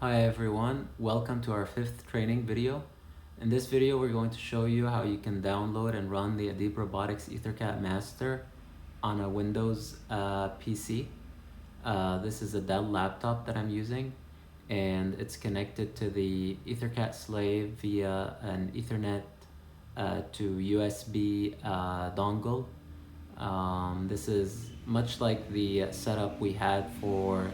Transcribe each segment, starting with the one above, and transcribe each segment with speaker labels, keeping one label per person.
Speaker 1: Hi everyone, welcome to our 5th training video. In this video we're going to show you how you can download and run the Adib Robotics EtherCAT Master on a Windows PC. This is a Dell laptop that I'm using and it's connected to the EtherCAT slave via an Ethernet to USB dongle. This is much like the setup we had for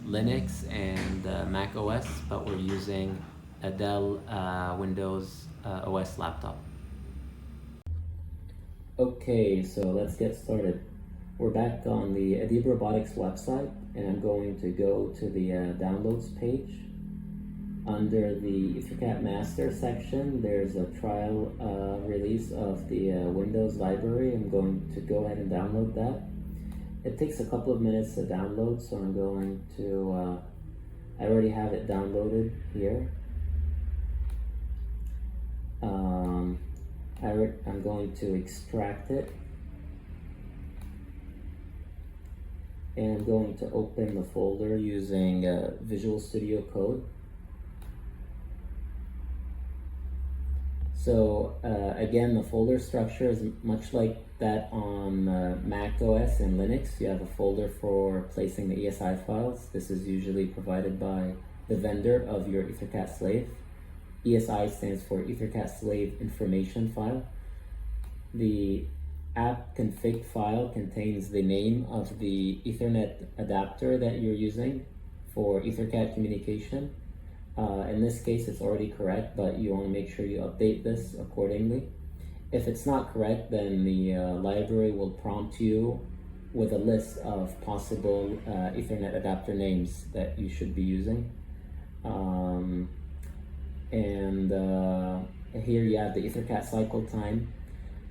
Speaker 1: Linux and Mac OS, but we're using a Dell Windows OS laptop. Okay, so let's get started. We're back on the Adib Robotics website, and I'm going to go to the downloads page. Under the EtherCAT Master section, there's a trial release of the Windows library. I'm going to go ahead and download that. It takes a couple of minutes to download, so I'm going to, I already have it downloaded here. I'm going to extract it. And I'm going to open the folder using Visual Studio Code. So again, the folder structure is much like that on Mac OS and Linux. You have a folder for placing the ESI files. This is usually provided by the vendor of your EtherCAT slave. ESI stands for EtherCAT Slave Information File. The app config file contains the name of the Ethernet adapter that you're using for EtherCAT communication. In this case, it's already correct, but you want to make sure you update this accordingly. If it's not correct, then the library will prompt you with a list of possible Ethernet adapter names that you should be using. Here you have the EtherCAT cycle time.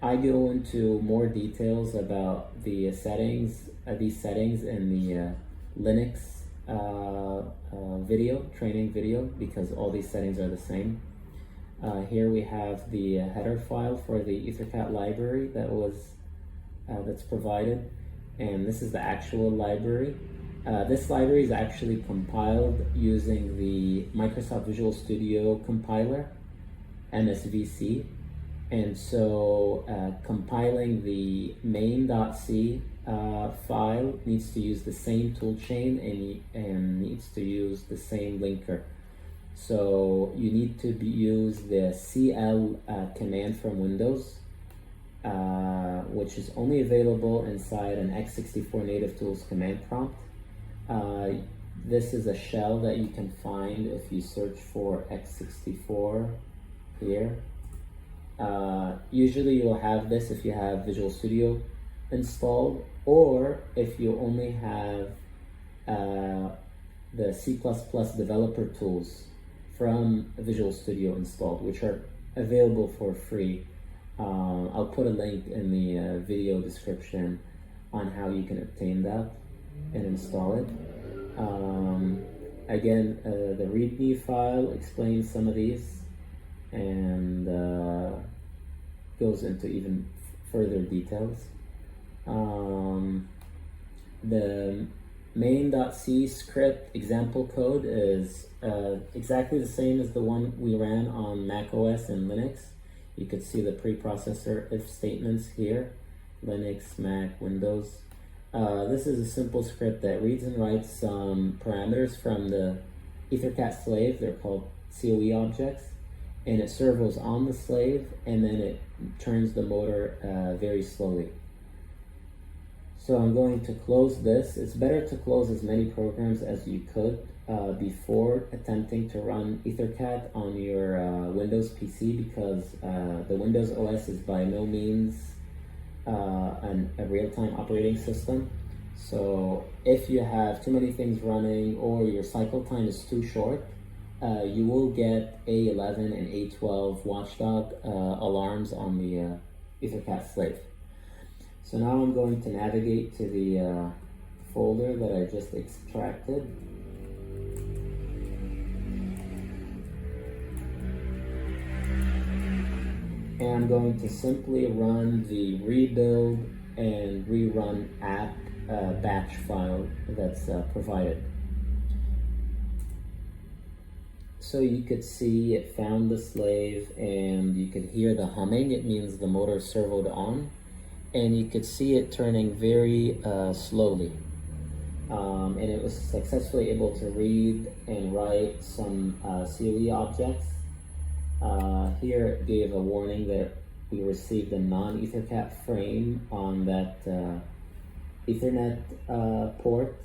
Speaker 1: I go into more details about the settings, these settings in the Linux training video, because all these settings are the same. Here we have the header file for the EtherCAT library that's provided, and this is the actual library. This library is actually compiled using the Microsoft Visual Studio compiler, MSVC, and so compiling the main.c file needs to use the same toolchain and needs to use the same linker. So you need to use the CL command from Windows, which is only available inside an x64 native tools command prompt. This is a shell that you can find if you search for x64 here. Usually you'll have this if you have Visual Studio installed, or if you only have the C++ developer tools from Visual Studio installed, which are available for free. I'll put a link in the video description on how you can obtain that and install it. Again, the README file explains some of these and goes into even further details. The main.c script example code is exactly the same as the one we ran on Mac OS and Linux. You could see the preprocessor if statements here, Linux, Mac, Windows. This is a simple script that reads and writes some parameters from the EtherCAT slave. They're called COE objects, and it servos on the slave, and then it turns the motor very slowly. So I'm going to close this. It's better to close as many programs as you could before attempting to run EtherCAT on your Windows PC, because the Windows OS is by no means a real-time operating system. So if you have too many things running or your cycle time is too short, you will get A11 and A12 watchdog alarms on the EtherCAT slave. So now I'm going to navigate to the folder that I just extracted. And I'm going to simply run the rebuild and rerun app batch file that's provided. So you could see it found the slave, and you could hear the humming. It means the motor servoed on, and you could see it turning very slowly. And it was successfully able to read and write some COE objects. Here it gave a warning that we received a non-EtherCAT frame on that Ethernet port,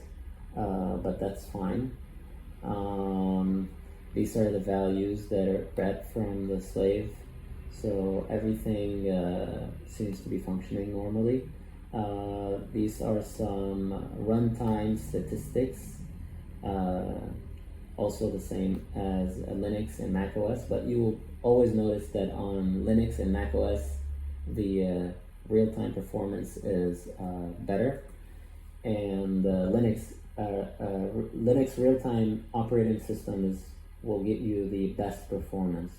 Speaker 1: but that's fine. These are the values that are read from the slave, so everything seems to be functioning normally. These are some runtime statistics, also the same as Linux and macOS, but you will always notice that on Linux and macOS the real-time performance is better, and Linux real-time operating system will get you the best performance.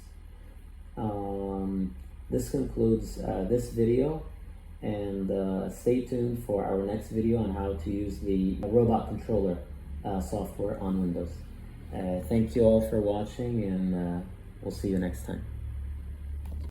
Speaker 1: This concludes this video, and stay tuned for our next video on how to use the robot controller software on Windows. Thank you all for watching, and we'll see you next time.